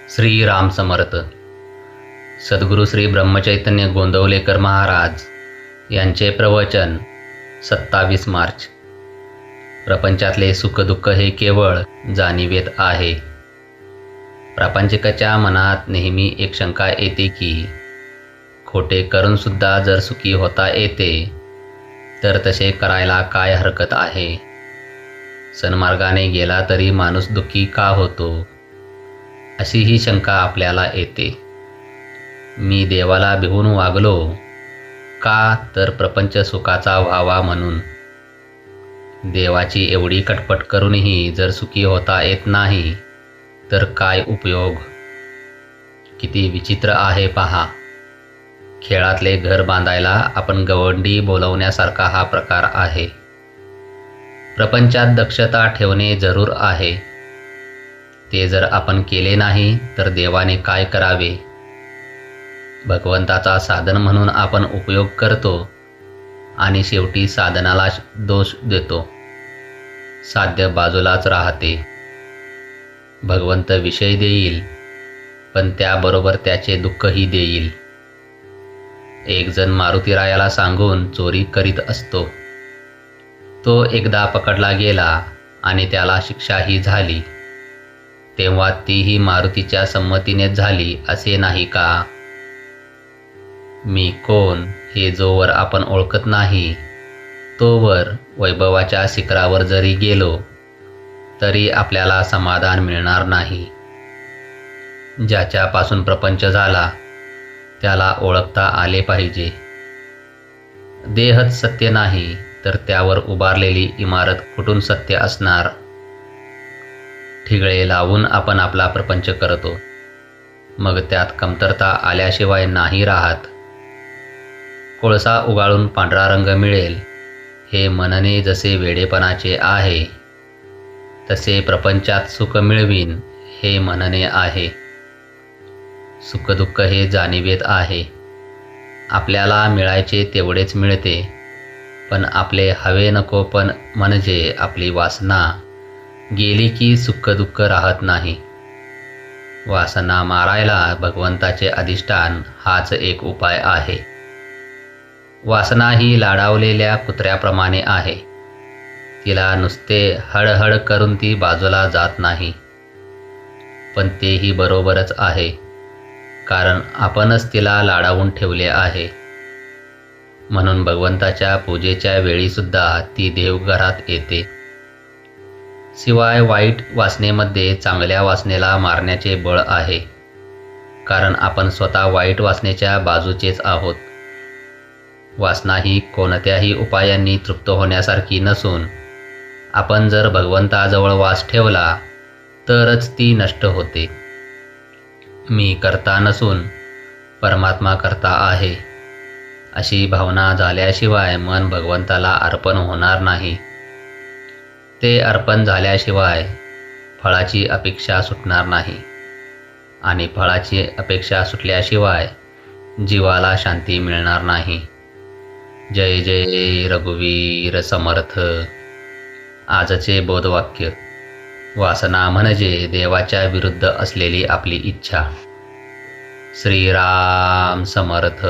श्री राम समर्थ. सद्गुरू श्री ब्रह्मचैतन्य गोंदवलेकर महाराज यांचे प्रवचन 27 मार्च. प्रपंचातले सुखदुःख हे केवळ जाणीवेत आहे. प्रापंचिकाच्या मनात नेहमी एक शंका येते की खोटे करूनसुद्धा जर सुखी होता येते तर तसे करायला काय हरकत आहे. सन्मार्गाने गेला तरी माणूस दुःखी का होतो, अशी ही शंका आपल्याला येते. मी देवाला भिवून वागलो का, तर प्रपंच सुखाचा व्हावा म्हणून. देवाची एवढी कटपट करूनही जर सुखी होता येत नाही तर काय उपयोग. किती विचित्र आहे पहा. खेळातले घर बांधायला आपण गवंडी बोलवण्यासारखा हा प्रकार आहे. प्रपंचात दक्षता ठेवणे जरूर आहे. ते जर आपण केले नाही तर देवाने काय करावे. भगवंताचा साधन म्हणून आपण उपयोग करतो आणि शेवटी साधनाला दोष देतो. साध्य बाजूलाच राहते. भगवंत विषय देईल पण त्याबरोबर त्याचे दुःखही देईल. एक जण मारुतीरायाला सांगून चोरी करीत असतो. तो एकदा पकडला गेला आणि त्याला शिक्षाही झाली. तेव्हा तीही मारुतीच्या संमतीनेच झाली असे नाही का. मी कोण हे जोवर आपण ओळखत नाही तोवर वैभवाच्या शिखरावर जरी गेलो तरी आपल्याला समाधान मिळणार नाही. ज्याच्यापासून प्रपंच झाला त्याला ओळखता आले पाहिजे. देहच सत्य नाही तर त्यावर उभारलेली इमारत कुठून सत्य असणार. ठिगळे लावून आपण आपला प्रपंच करतो, मग त्यात कमतरता आल्याशिवाय नाही राहत. कोळसा उगाळून पांढरा रंग मिळेल हे म्हणणे जसे वेडेपणाचे आहे, तसे प्रपंचात सुख मिळवीन हे म्हणणे आहे. सुखदुःख हे जाणीवेत आहे. आपल्याला मिळायचे तेवढेच मिळते, पण आपले हवे नको पण म्हणजे आपली वासना गेली की सुखदुःख राहत नाही. वासना मारायला भगवंताचे अधिष्ठान हाच एक उपाय आहे. वासना ही लाडावलेल्या कुत्र्याप्रमाणे आहे. तिला नुसते हळहळ करून ती बाजूला जात नाही. पण तेही बरोबरच आहे, कारण आपणच तिला लाडावून ठेवले आहे. म्हणून भगवंताच्या पूजेच्या वेळीसुद्धा ती देवघरात येते. शिवाय वाईट वासनेमध्ये चांगल्या वासनेला मारण्याचे बळ आहे, कारण आपण स्वतः वाईट वासनेच्या बाजूचेच आहोत. वासना ही कोणत्याही उपायांनी तृप्त होण्यासारखी नसून आपण जर भगवंताजवळ वास ठेवला तरच ती नष्ट होते. मी करता नसून परमात्मा करता आहे, अशी भावना झाल्याशिवाय मन भगवंताला अर्पण होणार नाही. ते अर्पण झाल्याशिवाय फळाची अपेक्षा सुटणार नाही, आणि फळाची अपेक्षा सुटल्याशिवाय जीवाला शांती मिळणार नाही. जय जय रघुवीर समर्थ. आजचे बोधवाक्य. वासना म्हणजे देवाच्या विरुद्ध असलेली आपली इच्छा. श्रीराम समर्थ.